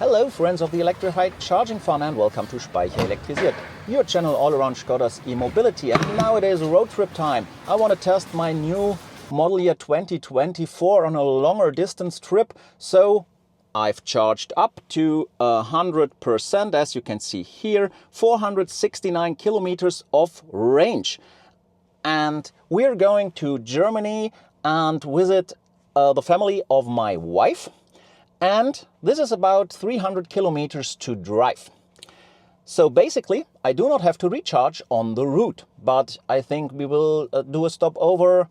Hello friends of the electrified charging fun and welcome to Speicher Elektrisiert, your channel all around Skoda's e-mobility. And now it is road trip time. I want to test my new model year 2024 on a longer distance trip. So I've charged up to 100%, as you can see here, 469 kilometers of range. And we're going to Germany and visit the family of my wife. And this is about 300 kilometers to drive. So basically, I do not have to recharge on the route, but I think we will do a stopover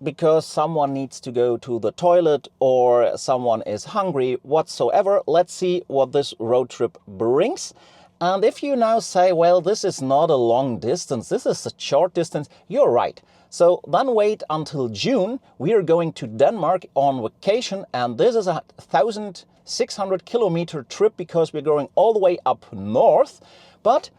because someone needs to go to the toilet or someone is hungry, whatsoever. Let's see what this road trip brings. And if you now say, well, this is not a long distance, this is a short distance, you're right. So then wait until June. We are going to Denmark on vacation, and this is a 1,600 kilometer trip because we're going all the way up north. But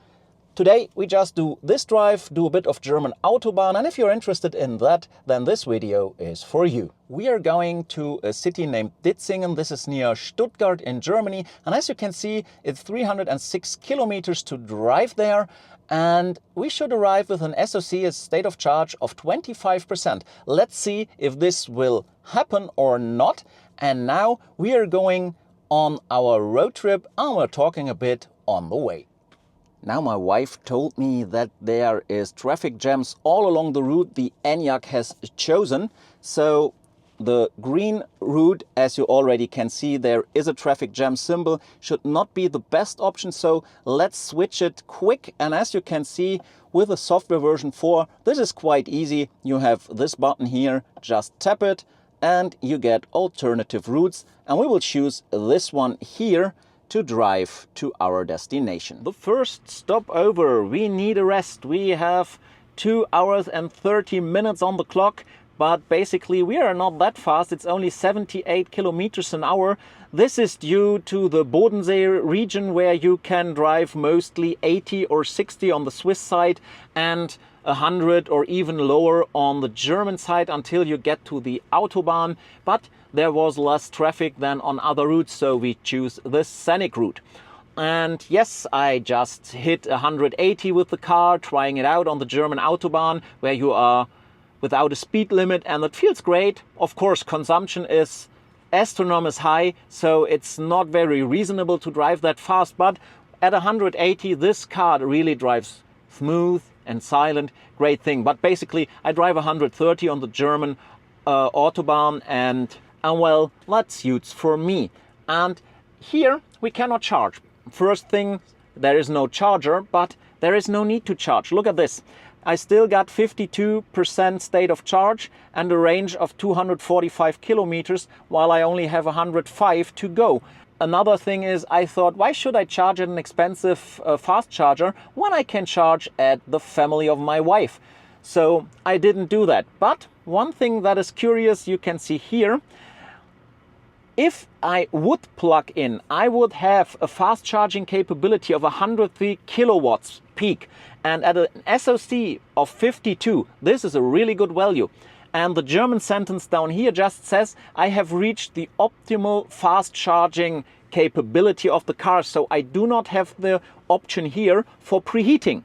today we just do this drive, do a bit of German Autobahn, and if you're interested in that, then this video is for you. We are going to a city named Ditzingen. This is near Stuttgart in Germany, and as you can see, it's 306 kilometers to drive there. And we should arrive with an SOC, a state of charge, of 25%. Let's see if this will happen or not. And now we are going on our road trip and we're talking a bit on the way. Now my wife told me that there is traffic jams all along the route the ENYAQ has chosen. So the green route, as you already can see, there is a traffic jam symbol, should not be the best option. So let's switch it quick. And as you can see, with the software version 4, this is quite easy. You have this button here, just tap it and you get alternative routes. And we will choose this one here to drive to our destination. The first stopover, we need a rest. We have 2 hours and 30 minutes on the clock. But basically we are not that fast. It's only 78 kilometers an hour. This is due to the Bodensee region where you can drive mostly 80 or 60 on the Swiss side and 100 or even lower on the German side until you get to the Autobahn. But there was less traffic than on other routes, so we choose the scenic route. And yes, I just hit 180 with the car, trying it out on the German Autobahn where you are without a speed limit, and it feels great. Of course, consumption is astronomically high, so it's not very reasonable to drive that fast, but at 180 this car really drives smooth and silent. Great thing. But basically I drive 130 on the German Autobahn, and well, that suits for me. And here we cannot charge. First thing, there is no charger, but there is no need to charge. Look at this. I still got 52% state of charge and a range of 245 kilometers, while I only have 105 to go. Another thing is, I thought, why should I charge at an expensive fast charger when I can charge at the family of my wife? So I didn't do that. But one thing that is curious, you can see here, if I would plug in, I would have a fast charging capability of 103 kilowatts peak. And at an SOC of 52, this is a really good value. And the German sentence down here just says, I have reached the optimal fast charging capability of the car. So I do not have the option here for preheating.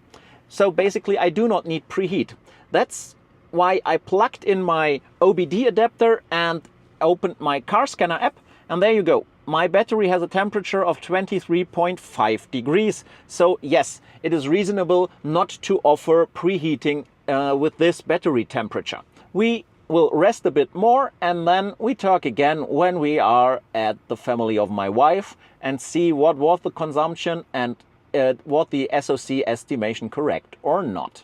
So basically I do not need preheat. That's why I plugged in my OBD adapter and opened my car scanner app, and there you go. My battery has a temperature of 23.5 degrees. So yes, it is reasonable not to offer preheating with this battery temperature. We will rest a bit more and then we talk again when we are at the family of my wife and see what was the consumption and what the SOC estimation correct or not.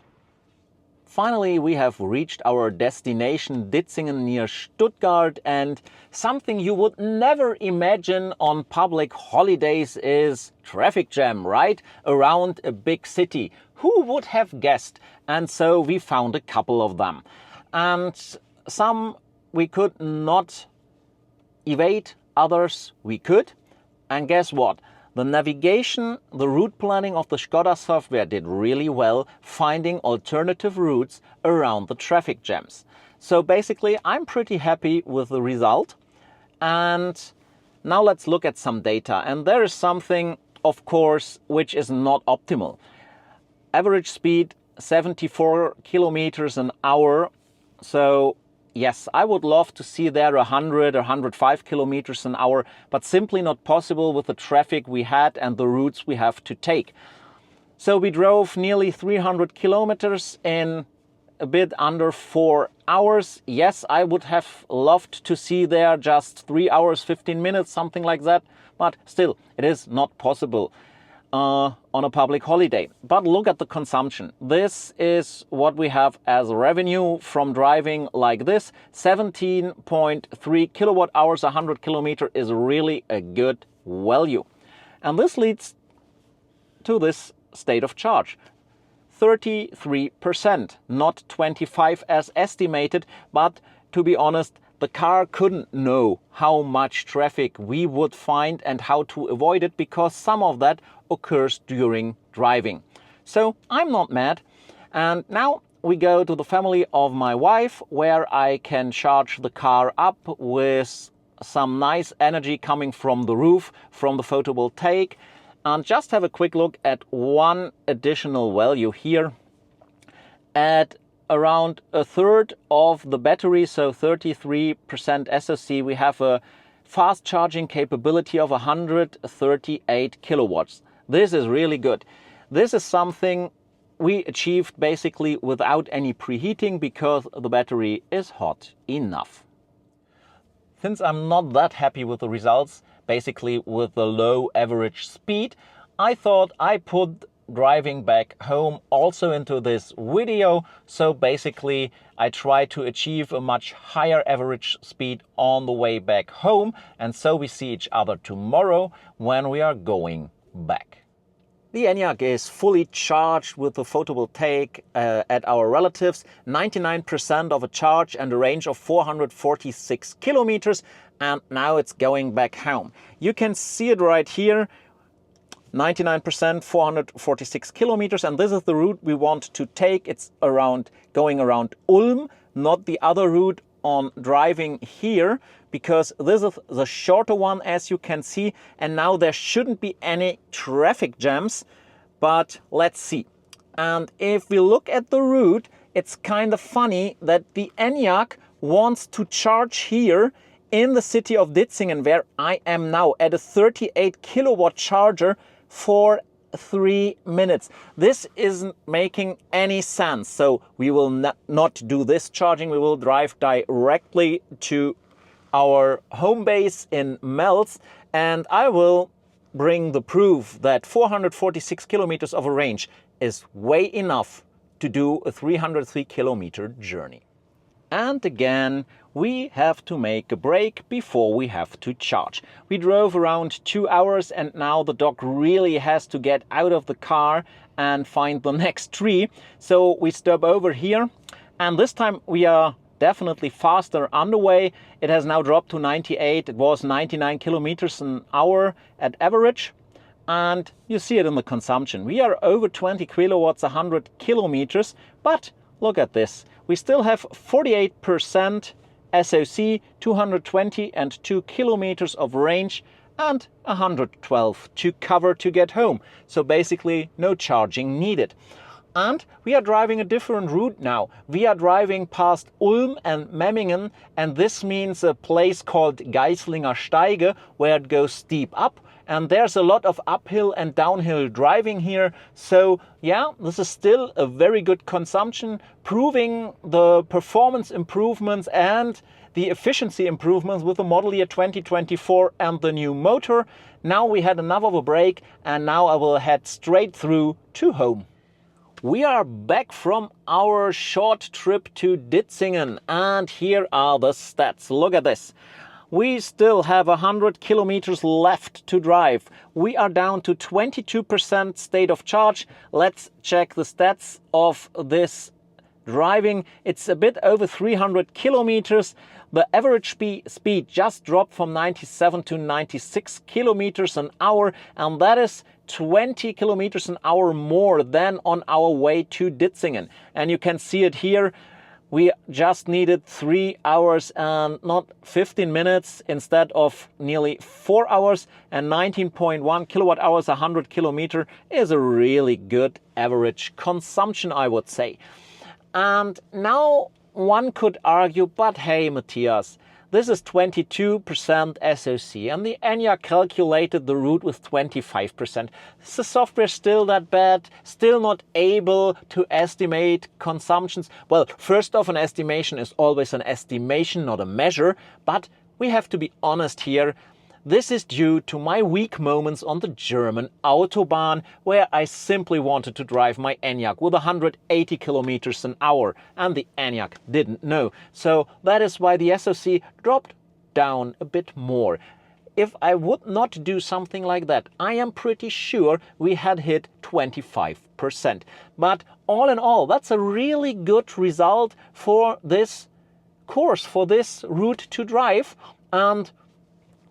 Finally, we have reached our destination, Ditzingen near Stuttgart, and something you would never imagine on public holidays is traffic jam, right? Around a big city. Who would have guessed? And so we found a couple of them. And some we could not evade, others we could. And guess what? The navigation, the route planning of the Skoda software did really well, finding alternative routes around the traffic jams. So basically, I'm pretty happy with the result. And Now let's look at some data, and there is something, of course, which is not optimal. Average speed 74 kilometers an hour. So yes, I would love to see there 100 or 105 kilometers an hour, but simply not possible with the traffic we had and the routes we have to take. So we drove nearly 300 kilometers in a bit under 4 hours. Yes, I would have loved to see there just 3 hours, 15 minutes, something like that. But still, it is not possible on a public holiday. But look at the consumption. This is what we have as revenue from driving like this. 17.3 kilowatt hours, 100 kilometer is really a good value. And this leads to this state of charge. 33%, not 25 as estimated, but to be honest, the car couldn't know how much traffic we would find and how to avoid it, because some of that occurs during driving. So I'm not mad. And now we go to the family of my wife, where I can charge the car up with some nice energy coming from the roof, from the photovoltaic. And just have a quick look at one additional value here. At around a third of the battery, so 33% SOC, we have a fast charging capability of 138 kilowatts. This is really good. This is something we achieved basically without any preheating, because the battery is hot enough. Since I'm not that happy with the results, basically with the low average speed, I thought I put driving back home also into this video. So basically I try to achieve a much higher average speed on the way back home, and so we see each other tomorrow when we are going back. The ENYAQ is fully charged with the photovoltaic at our relatives, 99% of a charge and a range of 446 kilometers, and now it's going back home. You can see it right here, 99%, 446 kilometers, and this is the route we want to take. It's going around Ulm, not the other route on driving here, because this is the shorter one, as you can see, and now there shouldn't be any traffic jams, but let's see. And if we look at the route, it's kind of funny that the ENYAQ wants to charge here in the city of Ditzingen, where I am now, at a 38 kilowatt charger for 3 minutes. This isn't making any sense. So we will not do this charging. We will drive directly to our home base in Mels, and I will bring the proof that 446 kilometers of a range is way enough to do a 303 kilometer journey. And again, we have to make a break before we have to charge. We drove around 2 hours, and now the dog really has to get out of the car and find the next tree. So we stop over here, and this time we are definitely faster underway. It has now dropped to 98. It was 99 kilometers an hour at average. And you see it in the consumption. We are over 20 kilowatts, 100 kilometers. But look at this. We still have 48% SOC, 220 and 2 kilometers of range, and 112 to cover to get home. So basically no charging needed. And we are driving a different route now. We are driving past Ulm and Memmingen, and this means a place called Geislinger Steige, where it goes steep up. And there's a lot of uphill and downhill driving here. So yeah, this is still a very good consumption, proving the performance improvements and the efficiency improvements with the model year 2024 and the new motor. Now we had enough of a break, and now I will head straight through to home. We are back from our short trip to Ditzingen, and here are the stats. Look at this. We still have 100 kilometers left to drive. We are down to 22% state of charge. Let's check the stats of this driving. It's a bit over 300 kilometers. The average speed just dropped from 97 to 96 kilometers an hour, and that is 20 kilometers an hour more than on our way to Ditzingen. And you can see it here. we just needed 3 hours and not 15 minutes instead of nearly 4 hours, and 19.1 kilowatt hours, 100 kilometer is a really good average consumption, I would say. And now one could argue, but hey, Matthias, this is 22% SoC, and the ENYAQ calculated the route with 25%. Is the software still that bad? Still not able to estimate consumptions? Well, first off, an estimation is always an estimation, not a measure, but we have to be honest here. This is due to my weak moments on the German Autobahn, where I simply wanted to drive my ENYAQ with 180 kilometers an hour, and the ENYAQ didn't know. So that is why the SoC dropped down a bit more. If I would not do something like that, I am pretty sure we had hit 25%. But all in all, that's a really good result for this course, for this route to drive. And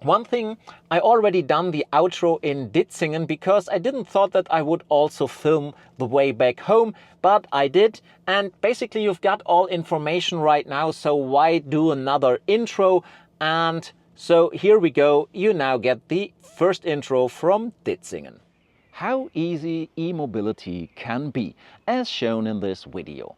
one thing, I already done the outro in Ditzingen because I didn't thought that I would also film the way back home, but I did. And basically you've got all information right now, so why do another intro? And so here we go, you now get the first intro from Ditzingen. How easy e-mobility can be, as shown in this video.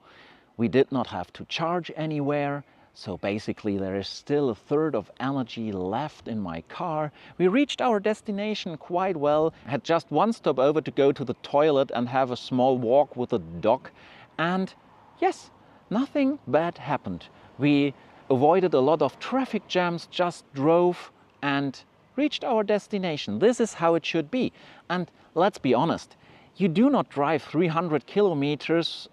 We did not have to charge anywhere. So basically there is still a third of energy left in my car. We reached our destination quite well. I had just one stopover to go to the toilet and have a small walk with the dog. And yes, nothing bad happened. We avoided a lot of traffic jams, just drove and reached our destination. This is how it should be. And let's be honest, you do not drive 300 kilometers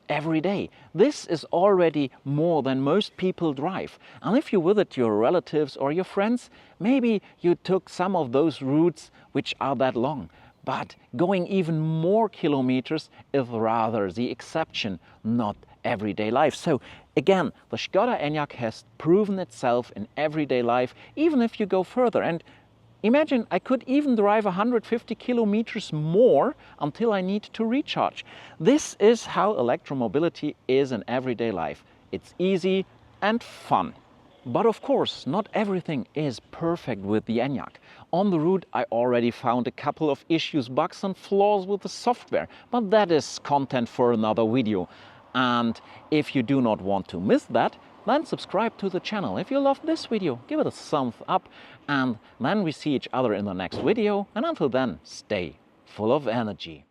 every day. This is already more than most people drive. And if you visit your relatives or your friends, maybe you took some of those routes which are that long. But going even more kilometers is rather the exception, not everyday life. So again, the Skoda ENYAQ has proven itself in everyday life, even if you go further. And imagine I could even drive 150 kilometers more until I need to recharge. This is how electromobility is in everyday life. It's easy and fun. But of course, not everything is perfect with the ENYAQ. On the route, I already found a couple of issues, bugs and flaws with the software, but that is content for another video. And if you do not want to miss that, then subscribe to the channel. If you loved this video, give it a thumbs up, and then we see each other in the next video. And until then, stay full of energy.